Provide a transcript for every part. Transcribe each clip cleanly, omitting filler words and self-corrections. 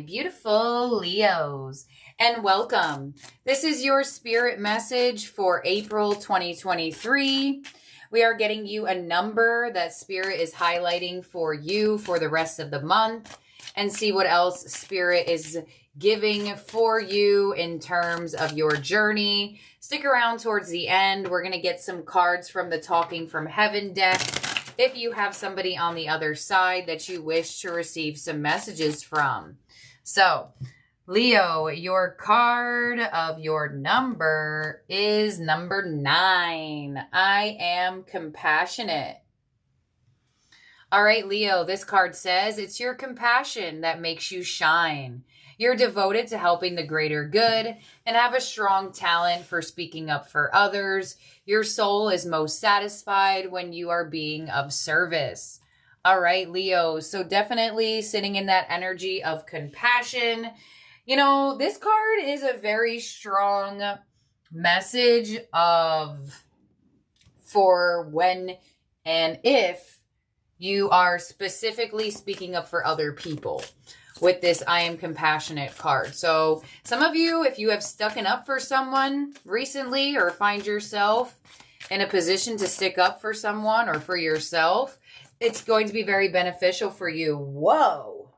Beautiful Leos, and welcome. This is your spirit message for April 2023. We are getting you a number that spirit is highlighting for you for the rest of the month, and see what else spirit is giving for you in terms of your journey. Stick around towards the end. We're going to get some cards from the Talking from Heaven deck if you have somebody on the other side that you wish to receive some messages from. So, Leo, your card of your number is number 9. I am compassionate. All right, Leo, this card says it's your compassion that makes you shine. You're devoted to helping the greater good and have a strong talent for speaking up for others. Your soul is most satisfied when you are being of service. All right, Leo. So definitely sitting in that energy of compassion. You know, this card is a very strong message for when and if you are specifically speaking up for other people with this I am compassionate card. So some of you, if you have stucken up for someone recently or find yourself in a position to stick up for someone or for yourself, it's going to be very beneficial for you. Whoa.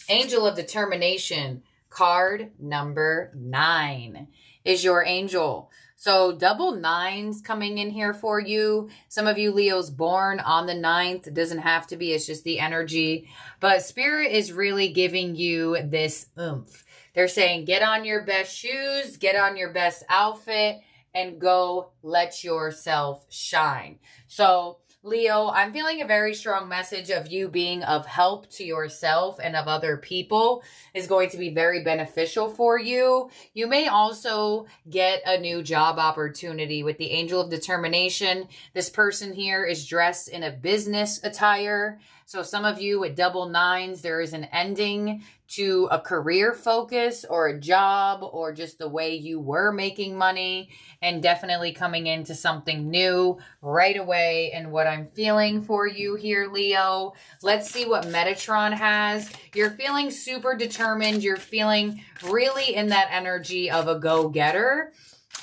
Angel of Determination, card number 9 is your angel. So double 9s coming in here for you. Some of you Leos born on the 9th. It doesn't have to be. It's just the energy. But Spirit is really giving you this oomph. They're saying get on your best shoes, get on your best outfit, and go let yourself shine. So Leo, I'm feeling a very strong message of you being of help to yourself and of other people is going to be very beneficial for you. You may also get a new job opportunity with the Angel of Determination. This person here is dressed in a business attire. So some of you with double 9s, there is an ending to a career focus or a job or just the way you were making money, and definitely coming into something new right away. And what I'm feeling for you here, Leo, let's see what Metatron has. You're feeling super determined. You're feeling really in that energy of a go-getter,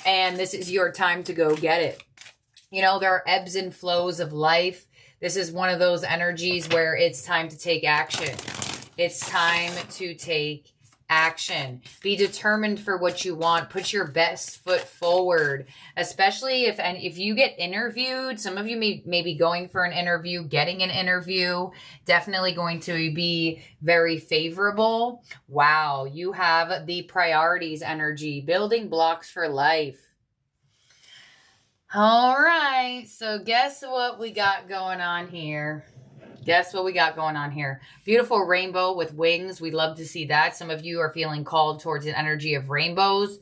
and this is your time to go get it. You know, there are ebbs and flows of life. This is one of those energies where it's time to take action. It's time to take action. Be determined for what you want. Put your best foot forward, especially if you get interviewed. Some of you may be going for an interview, getting an interview. Definitely going to be very favorable. Wow, you have the priorities energy, building blocks for life. All right, so guess what we got going on here? Guess what we got going on here? Beautiful rainbow with wings. We love to see that. Some of you are feeling called towards an energy of rainbows.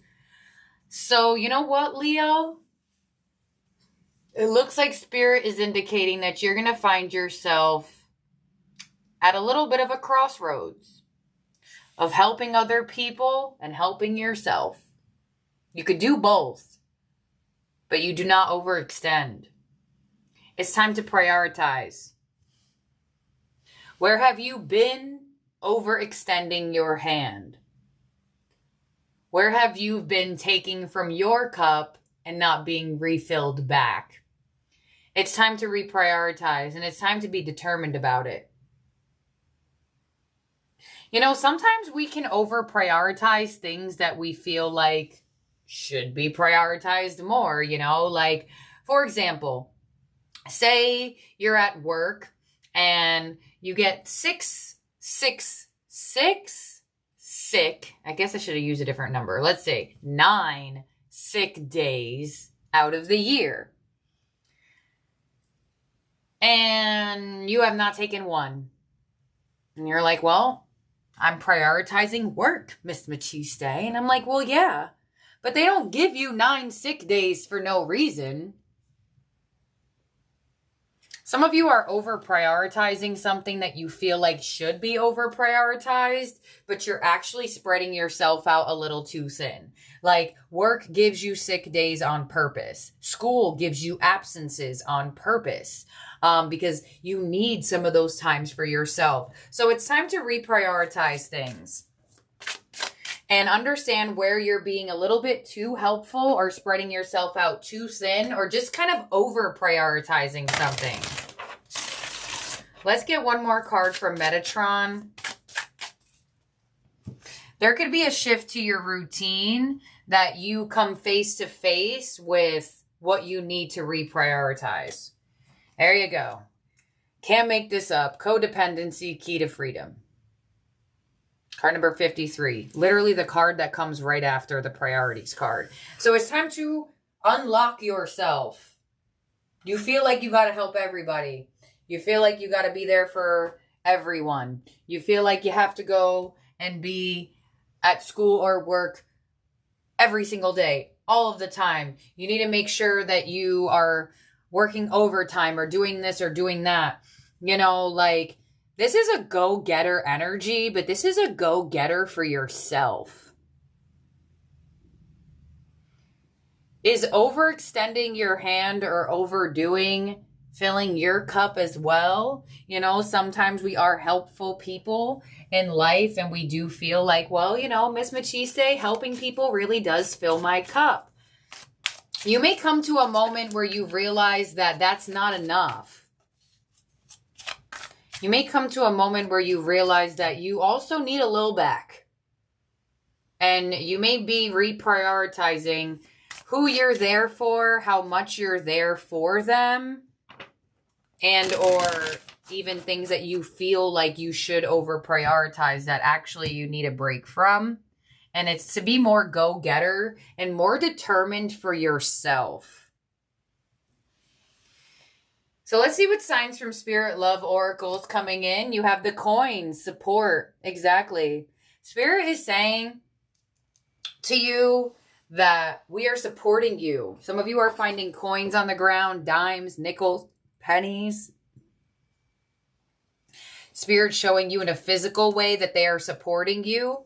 So you know what, Leo? It looks like Spirit is indicating that you're going to find yourself at a little bit of a crossroads of helping other people and helping yourself. You could do both, but you do not overextend. It's time to prioritize. Where have you been overextending your hand? Where have you been taking from your cup and not being refilled back? It's time to reprioritize, and it's time to be determined about it. You know, sometimes we can over-prioritize things that we feel like should be prioritized more, you know? Like, for example, say you're at work and you get sick. I guess I should have used a different number. Let's say 9 sick days out of the year. And you have not taken one. And you're like, well, I'm prioritizing work, Miss Machiste. And I'm like, well, yeah, but they don't give you 9 sick days for no reason. Some of you are over prioritizing something that you feel like should be over prioritized, but you're actually spreading yourself out a little too thin. Like work gives you sick days on purpose. School gives you absences on purpose. Because you need some of those times for yourself. So it's time to reprioritize things and understand where you're being a little bit too helpful or spreading yourself out too thin or just kind of over prioritizing something. Let's get one more card from Metatron. There could be a shift to your routine that you come face to face with what you need to reprioritize. There you go. Can't make this up. Codependency, key to freedom. Card number 53. Literally the card that comes right after the priorities card. So it's time to unlock yourself. You feel like you got to help everybody. You feel like you got to be there for everyone. You feel like you have to go and be at school or work every single day, all of the time. You need to make sure that you are working overtime or doing this or doing that. You know, like this is a go-getter energy, but this is a go-getter for yourself. Is overextending your hand or overdoing filling your cup as well? You know, sometimes we are helpful people in life and we do feel like, well, you know, Miss Machiste, helping people really does fill my cup. You may come to a moment where you realize that that's not enough. You may come to a moment where you realize that you also need a little back. And you may be reprioritizing who you're there for, how much you're there for them, and or even things that you feel like you should over prioritize that actually you need a break from. And it's to be more go-getter and more determined for yourself. So let's see what signs from Spirit Love Oracles coming in. You have the coins, support. Exactly. Spirit is saying to you that we are supporting you. Some of you are finding coins on the ground, dimes, nickels, pennies. Spirit showing you in a physical way that they are supporting you.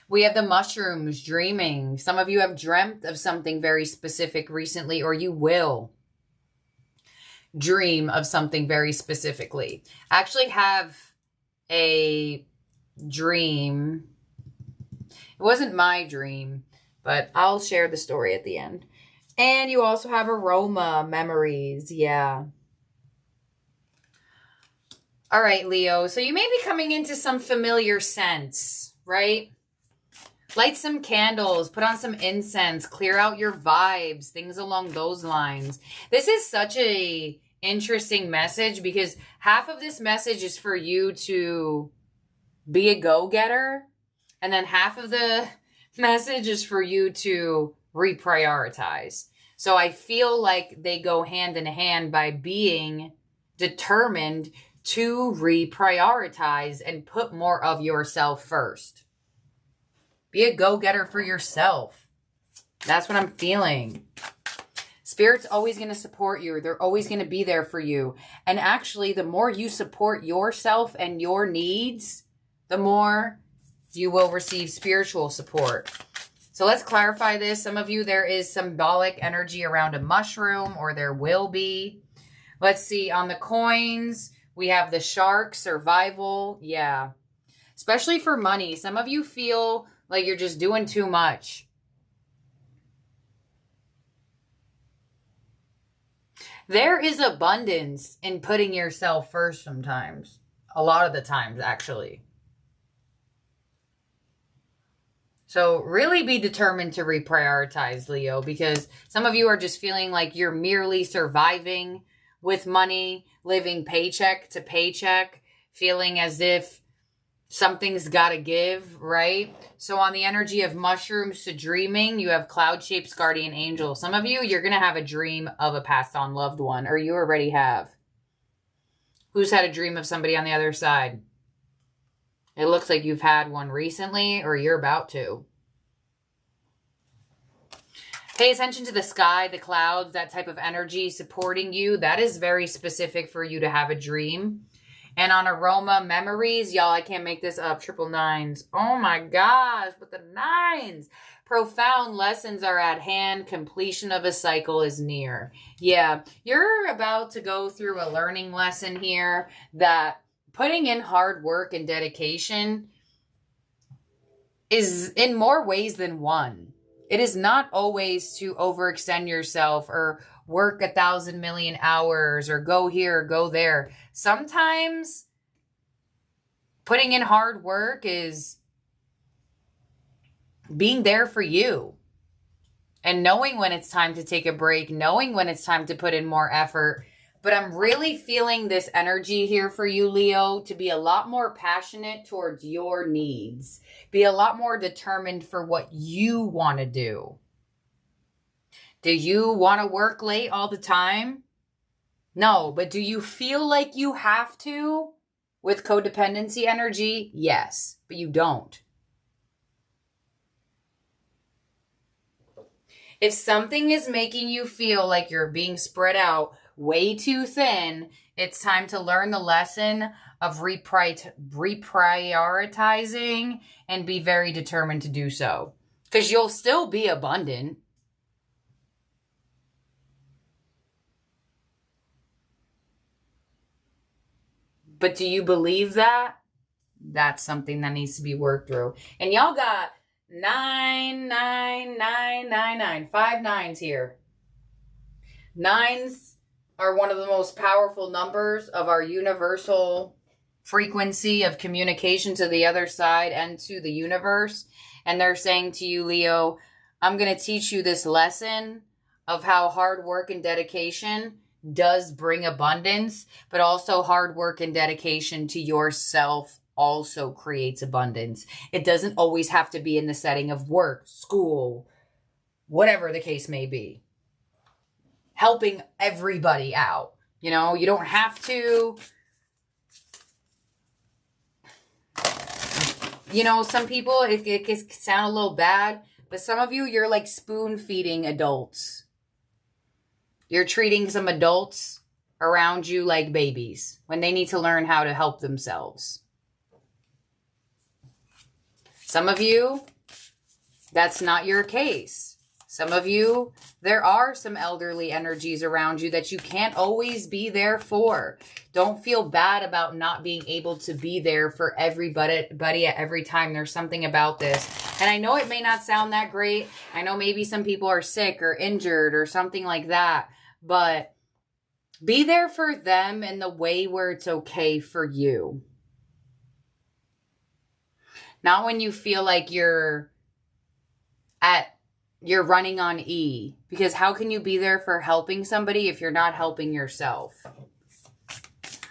We have the mushrooms, dreaming. Some of you have dreamt of something very specific recently, or you will dream of something very specifically. I actually have a dream. It wasn't my dream, but I'll share the story at the end. And you also have aroma memories. Yeah. All right, Leo. So you may be coming into some familiar scents, right? Light some candles, put on some incense, clear out your vibes, things along those lines. This is such a interesting message because half of this message is for you to be a go-getter, and then half of the message is for you to reprioritize. So I feel like they go hand in hand by being determined to reprioritize and put more of yourself first. Be a go-getter for yourself. That's what I'm feeling. Spirit's always going to support you. They're always going to be there for you. And actually, the more you support yourself and your needs, the more you will receive spiritual support. So let's clarify this. Some of you, there is symbolic energy around a mushroom, or there will be. Let's see. On the coins, we have the shark, survival. Yeah. Especially for money. Some of you feel like you're just doing too much. There is abundance in putting yourself first sometimes. A lot of the times, actually. So really be determined to reprioritize, Leo, because some of you are just feeling like you're merely surviving with money, living paycheck to paycheck, feeling as if something's got to give, right? So on the energy of mushrooms to dreaming, you have cloud shapes, guardian angel. Some of you, you're going to have a dream of a passed on loved one, or you already have. Who's had a dream of somebody on the other side? It looks like you've had one recently, or you're about to. Pay attention to the sky, the clouds, that type of energy supporting you. That is very specific for you to have a dream. And on aroma memories, y'all, I can't make this up. Triple nines. Oh my gosh, but the nines. Profound lessons are at hand. Completion of a cycle is near. Yeah, you're about to go through a learning lesson here that putting in hard work and dedication is in more ways than one. It is not always to overextend yourself or work 1,000 million hours or go here, or go there. Sometimes putting in hard work is being there for you and knowing when it's time to take a break, knowing when it's time to put in more effort. But I'm really feeling this energy here for you, Leo, to be a lot more passionate towards your needs. Be a lot more determined for what you want to do. Do you want to work late all the time? No, but do you feel like you have to with codependency energy? Yes, but you don't. If something is making you feel like you're being spread out way too thin, it's time to learn the lesson of reprioritizing and be very determined to do so. Because you'll still be abundant. But do you believe that? That's something that needs to be worked through. And y'all got 9, 9, 9, 9, 9. 5 nines here. Nines are one of the most powerful numbers of our universal frequency of communication to the other side and to the universe. And they're saying to you, Leo, I'm going to teach you this lesson of how hard work and dedication does bring abundance, but also hard work and dedication to yourself also creates abundance. It doesn't always have to be in the setting of work, school, whatever the case may be. Helping everybody out. You know, you don't have to. You know, some people, it can sound a little bad, but some of you, you're like spoon feeding adults. You're treating some adults around you like babies when they need to learn how to help themselves. Some of you, that's not your case. Some of you, there are some elderly energies around you that you can't always be there for. Don't feel bad about not being able to be there for everybody at every time. There's something about this. And I know it may not sound that great. I know maybe some people are sick or injured or something like that. But be there for them in the way where it's okay for you. Not when you feel like you're running on E. Because how can you be there for helping somebody if you're not helping yourself?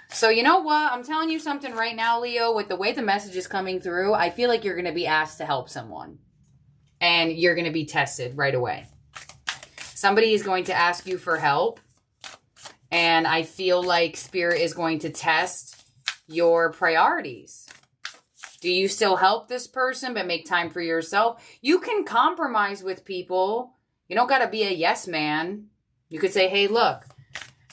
So you know what? I'm telling you something right now, Leo. With the way the message is coming through, I feel like you're going to be asked to help someone. And you're going to be tested right away. Somebody is going to ask you for help. And I feel like Spirit is going to test your priorities. Do you still help this person but make time for yourself? You can compromise with people. You don't got to be a yes man. You could say, hey, look,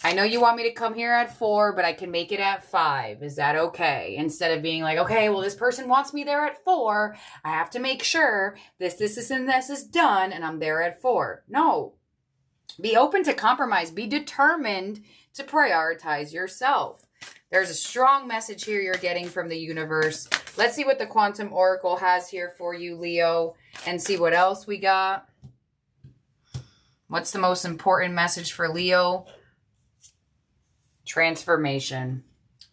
I know you want me to come here at 4, but I can make it at 5. Is that okay? Instead of being like, okay, well, this person wants me there at 4. I have to make sure this, and this is done, and I'm there at 4. No. Be open to compromise. Be determined to prioritize yourself. There's a strong message here you're getting from the universe. Let's see what the Quantum Oracle has here for you, Leo, and see what else we got. What's the most important message for Leo? Transformation.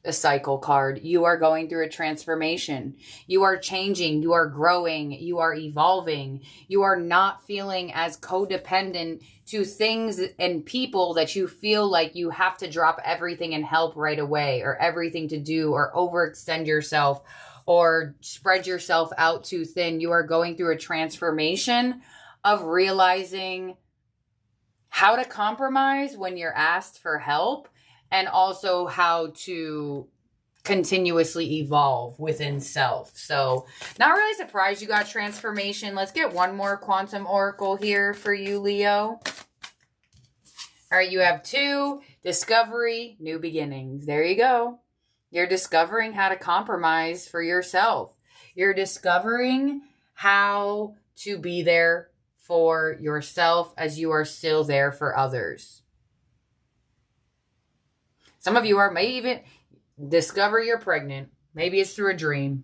The cycle card. You are going through a transformation. You are changing. You are growing. You are evolving. You are not feeling as codependent to things and people that you feel like you have to drop everything and help right away, or everything to do, or overextend yourself, or spread yourself out too thin. You are going through a transformation of realizing how to compromise when you're asked for help, and also how to continuously evolve within self. So not really surprised you got transformation. Let's get one more quantum oracle here for you, Leo. All right, you have 2, discovery, new beginnings. There you go. You're discovering how to compromise for yourself. You're discovering how to be there for yourself as you are still there for others. Some of you may even discover you're pregnant. Maybe it's through a dream.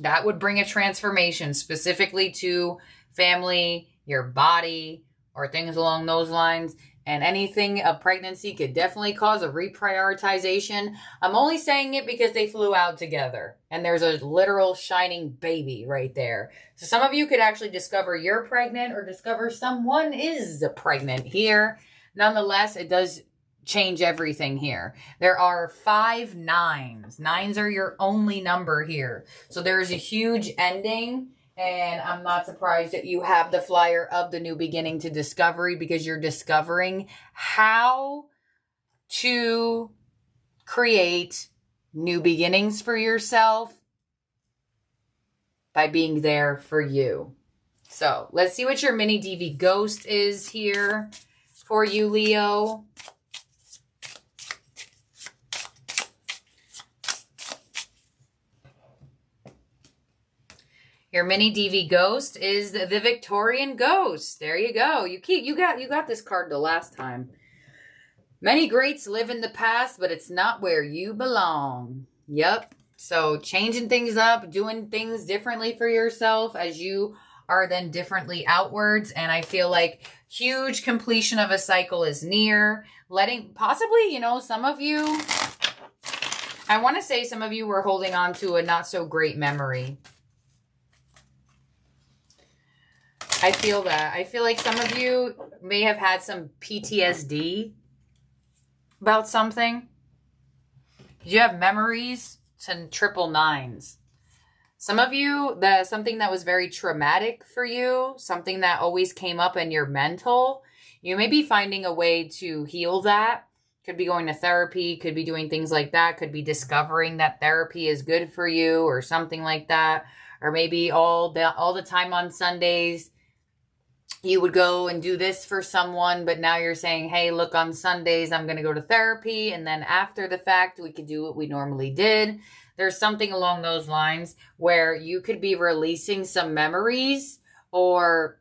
That would bring a transformation specifically to family, your body, or things along those lines. And anything of pregnancy could definitely cause a reprioritization. I'm only saying it because they flew out together. And there's a literal shining baby right there. So some of you could actually discover you're pregnant or discover someone is pregnant here. Nonetheless, it does change everything here. There are 5 9s. 9s are your only number here. So there is a huge ending. And I'm not surprised that you have the flyer of the new beginning to discovery, because you're discovering how to create new beginnings for yourself by being there for you. So let's see what your mini DV ghost is here for you, Leo. Your mini DV ghost is the Victorian ghost. There you go. You got this card the last time. Many greats live in the past, but it's not where you belong. Yep. So changing things up, doing things differently for yourself as you are then differently outwards. And I feel like huge completion of a cycle is near. Letting possibly, some of you, I want to say some of you were holding on to a not so great memory. I feel that. I feel like some of you may have had some PTSD about something. You have memories to 999s. Some of you, something that was very traumatic for you, something that always came up in your mental, you may be finding a way to heal that. Could be going to therapy, could be doing things like that, could be discovering that therapy is good for you or something like that. Or maybe all the time on Sundays, you would go and do this for someone, but now you're saying, hey, look, on Sundays, I'm going to go to therapy. And then after the fact, we could do what we normally did. There's something along those lines where you could be releasing some memories or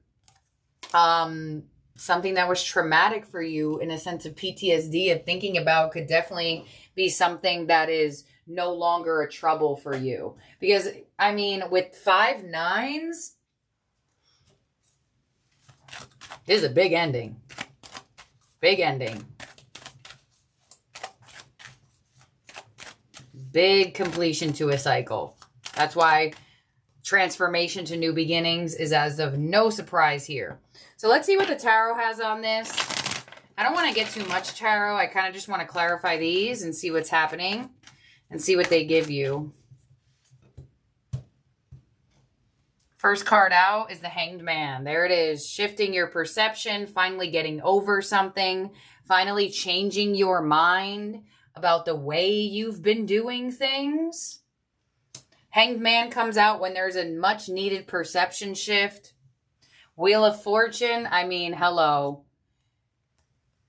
something that was traumatic for you in a sense of PTSD of thinking about could definitely be something that is no longer a trouble for you. Because, with 5 9s, this is a big ending. Big ending. Big completion to a cycle. That's why transformation to new beginnings is as of no surprise here. So let's see what the tarot has on this. I don't want to get too much tarot. I kind of just want to clarify these and see what's happening and see what they give you. First card out is the Hanged Man. There it is. Shifting your perception, finally getting over something, finally changing your mind about the way you've been doing things. Hanged Man comes out when there's a much needed perception shift. Wheel of Fortune, hello.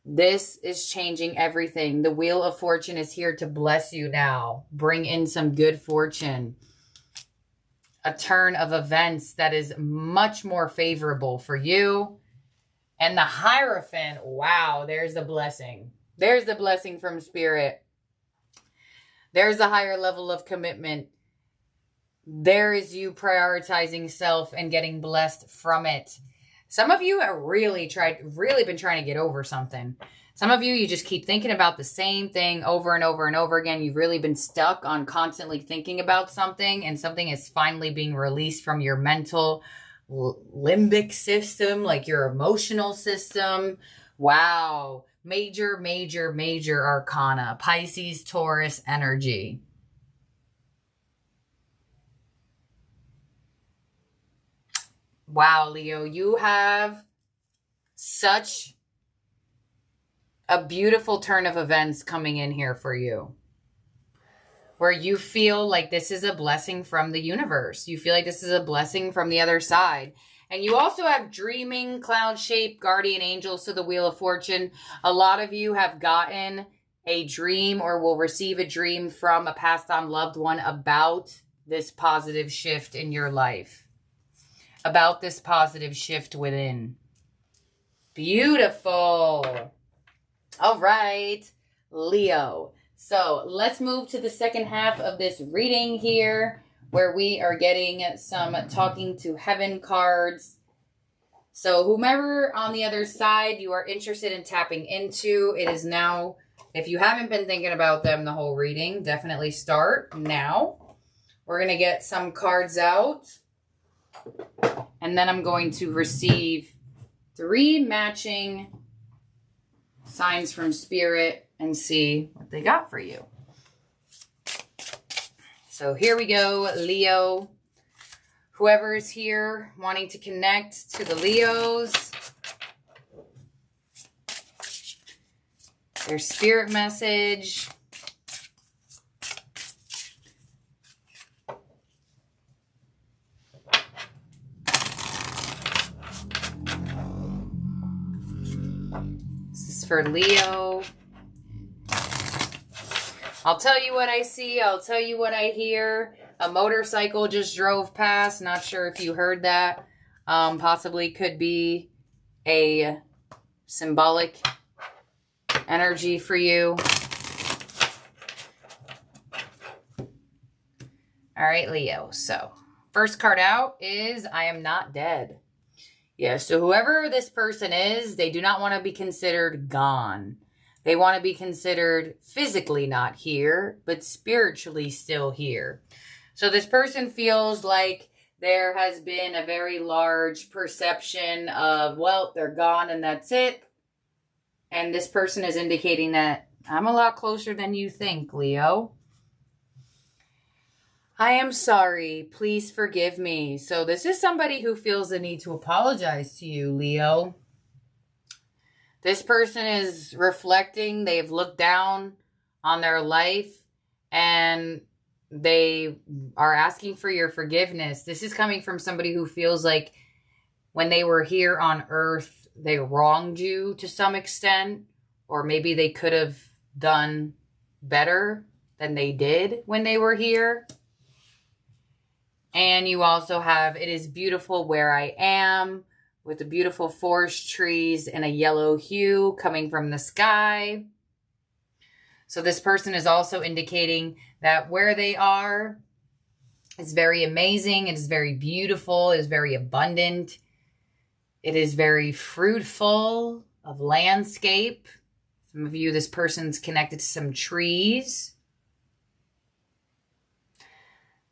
This is changing everything. The Wheel of Fortune is here to bless you now. Bring in some good fortune. A turn of events that is much more favorable for you. And the Hierophant, wow, there's the blessing. There's the blessing from Spirit. There's the higher level of commitment. There is you prioritizing self and getting blessed from it. Some of you have really been trying to get over something. Some of you, you just keep thinking about the same thing over and over and over again. You've really been stuck on constantly thinking about something, and something is finally being released from your mental limbic system, like your emotional system. Wow. Major, major, major arcana. Pisces, Taurus energy. Wow, Leo, you have such a beautiful turn of events coming in here for you. where you feel like this is a blessing from the universe. You feel like this is a blessing from the other side. And you also have dreaming, cloud-shaped guardian angels to the Wheel of Fortune. A lot of you have gotten a dream or will receive a dream from a passed on loved one about this positive shift in your life. About this positive shift within. Beautiful. All right, Leo. So let's move to the second half of this reading here, where we are getting some talking to heaven cards. So whomever on the other side you are interested in tapping into, it is now. If you haven't been thinking about them the whole reading, definitely start now. We're going to get some cards out. And then I'm going to receive 3 matching signs from Spirit and see what they got for you. So here we go, Leo. Whoever is here wanting to connect to the Leos, their spirit message. This is for Leo. I'll tell you what I see. I'll tell you what I hear. A motorcycle just drove past. Not sure if you heard that. Possibly could be a symbolic energy for you. All right, Leo. So, first card out is I am not dead. Yeah, so whoever this person is, they do not want to be considered gone. They want to be considered physically not here, but spiritually still here. So this person feels like there has been a very large perception of, well, they're gone and that's it. And this person is indicating that I'm a lot closer than you think, Leo. I am sorry. Please forgive me. So this is somebody who feels the need to apologize to you, Leo. This person is reflecting. They've looked down on their life and they are asking for your forgiveness. This is coming from somebody who feels like when they were here on earth, they wronged you to some extent, or maybe they could have done better than they did when they were here. And you also have, it is beautiful where I am, with the beautiful forest trees and a yellow hue coming from the sky. So this person is also indicating that where they are is very amazing. It is very beautiful. It is very abundant. It is very fruitful of landscape. Some of you, this person's connected to some trees.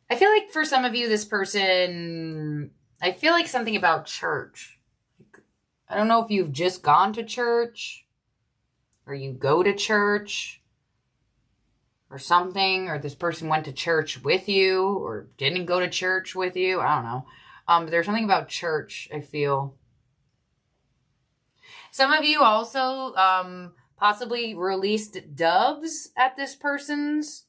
I feel like for some of you, this person, I feel like something about church. I don't know if you've just gone to church or you go to church or something, or this person went to church with you or didn't go to church with you. I don't know. But there's something about church, I feel. Some of you also possibly released doves at this person's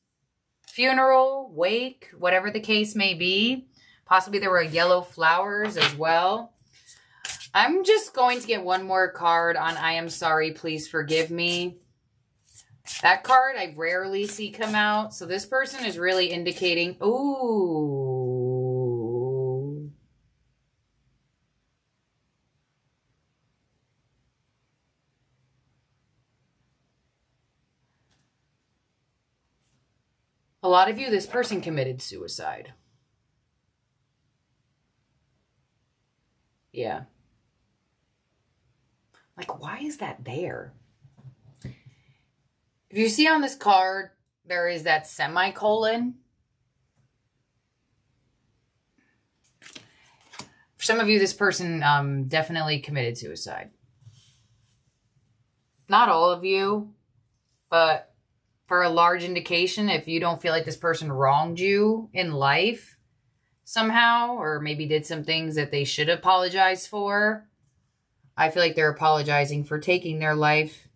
funeral, wake, whatever the case may be. Possibly there were yellow flowers as well. I'm just going to get one more card on I am sorry, please forgive me. That card I rarely see come out. So this person is really indicating, ooh. A lot of you, this person committed suicide. Yeah. Like, why is that there? If you see on this card, there is that semicolon. For some of you, this person definitely committed suicide. Not all of you, but for a large indication, if you don't feel like this person wronged you in life somehow, or maybe did some things that they should apologize for, I feel like they're apologizing for taking their life.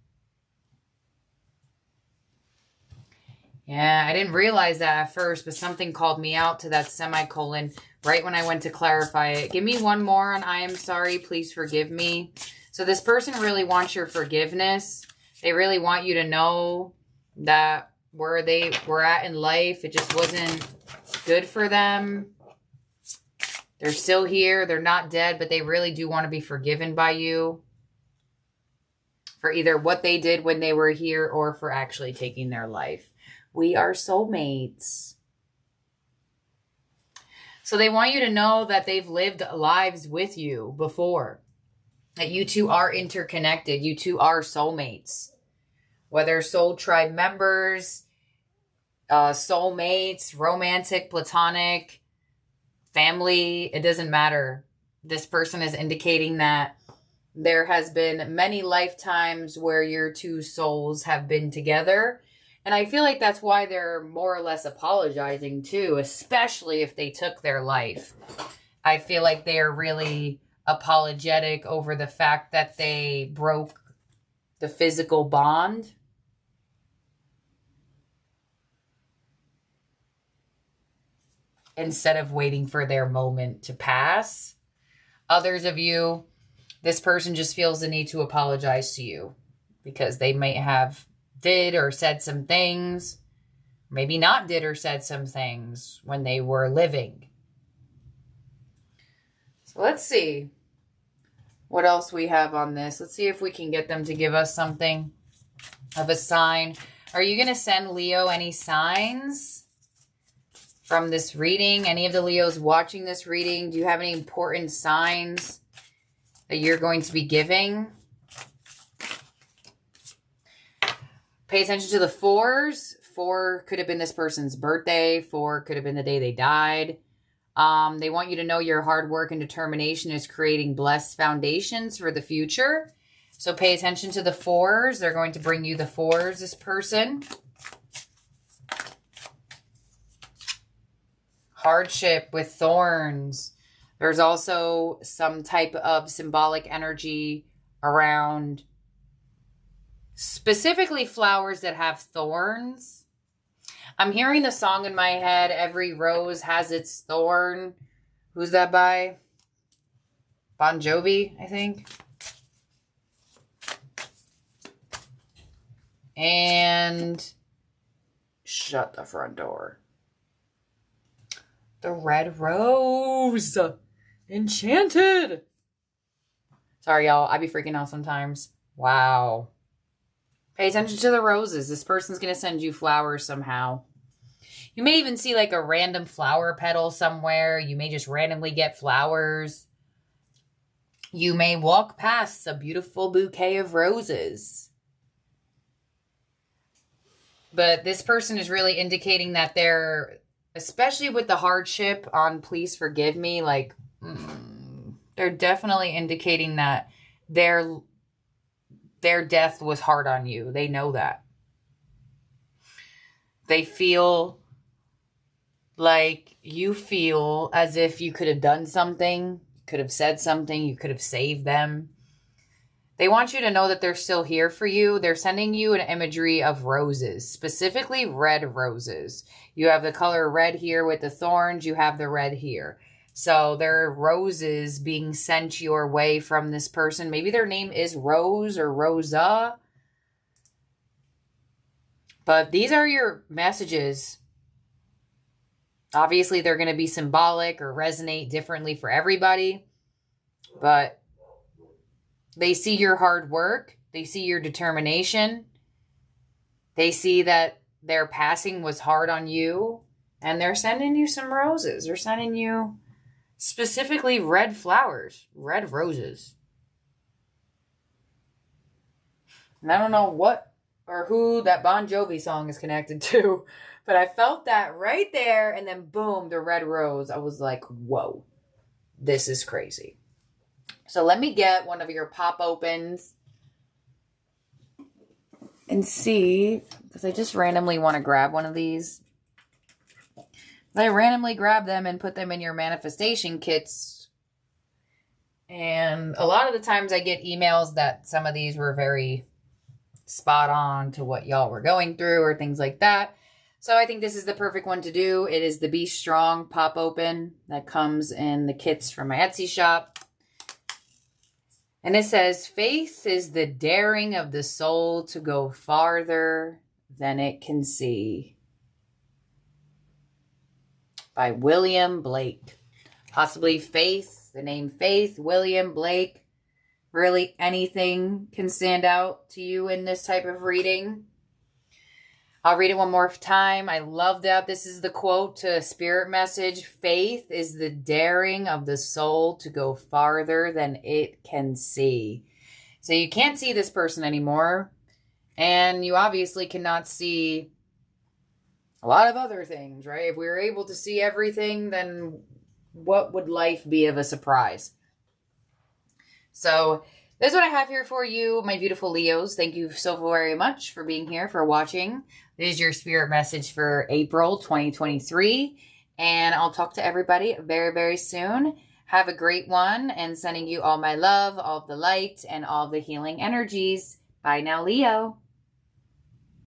Yeah, I didn't realize that at first, but something called me out to that semicolon right when I went to clarify it. Give me one more on I am sorry, please forgive me. So this person really wants your forgiveness. They really want you to know that where they were at in life, it just wasn't good for them. They're still here. They're not dead, but they really do want to be forgiven by you for either what they did when they were here or for actually taking their life. We are soulmates. So they want you to know that they've lived lives with you before. That you two are interconnected. You two are soulmates. Whether soul tribe members, soulmates, romantic, platonic, family, it doesn't matter. This person is indicating that there has been many lifetimes where your two souls have been together. And I feel like that's why they're more or less apologizing too, especially if they took their life. I feel like they are really apologetic over the fact that they broke the physical bond. Instead of waiting for their moment to pass. Others of you, this person just feels the need to apologize to you because they may have did or said some things, maybe not did or said some things when they were living. So let's see what else we have on this. Let's see if we can get them to give us something of a sign. Are you going to send Leo any signs from this reading? Any of the Leos watching this reading, do you have any important signs that you're going to be giving? Pay attention to the fours. 4 could have been this person's birthday. 4 could have been the day they died. They want you to know your hard work and determination is creating blessed foundations for the future. So pay attention to the 4s. They're going to bring you the 4s, this person. Hardship with thorns. There's also some type of symbolic energy around specifically flowers that have thorns. I'm hearing the song in my head, Every Rose Has Its Thorn. Who's that by? Bon Jovi, I think. And shut the front door. The Red Rose. Enchanted. Sorry, y'all. I be freaking out sometimes. Wow. Pay attention to the roses. This person's going to send you flowers somehow. You may even see like a random flower petal somewhere. You may just randomly get flowers. You may walk past a beautiful bouquet of roses. But this person is really indicating that they're, especially with the hardship on please forgive me, like, they're definitely indicating that their death was hard on you. They know that. They feel like you feel as if you could have done something, could have said something, you could have saved them. They want you to know that they're still here for you. They're sending you an imagery of roses, specifically red roses. You have the color red here with the thorns. You have the red here. So there are roses being sent your way from this person. Maybe their name is Rose or Rosa. But these are your messages. Obviously, they're going to be symbolic or resonate differently for everybody. But they see your hard work. They see your determination. They see that their passing was hard on you. And they're sending you some roses. They're sending you specifically red flowers. Red roses. And I don't know what or who that Bon Jovi song is connected to. But I felt that right there. And then boom, the red rose. I was like, whoa. This is crazy. So let me get one of your pop opens and see, because I just randomly want to grab one of these. I randomly grab them and put them in your manifestation kits. And a lot of the times I get emails that some of these were very spot on to what y'all were going through or things like that. So I think this is the perfect one to do. It is the Be Strong Pop Open that comes in the kits from my Etsy shop. And it says, faith is the daring of the soul to go farther than it can see. By William Blake. Possibly Faith, the name Faith, William Blake. Really anything can stand out to you in this type of reading. I'll read it one more time. I love that. This is the quote to a spirit message. Faith is the daring of the soul to go farther than it can see. So you can't see this person anymore. And you obviously cannot see a lot of other things, right? If we were able to see everything, then what would life be of a surprise? So that's what I have here for you, my beautiful Leos. Thank you so very much for being here, for watching. This is your spirit message for April 2023. And I'll talk to everybody very, very soon. Have a great one, and sending you all my love, all of the light, and all the healing energies. Bye now, Leo.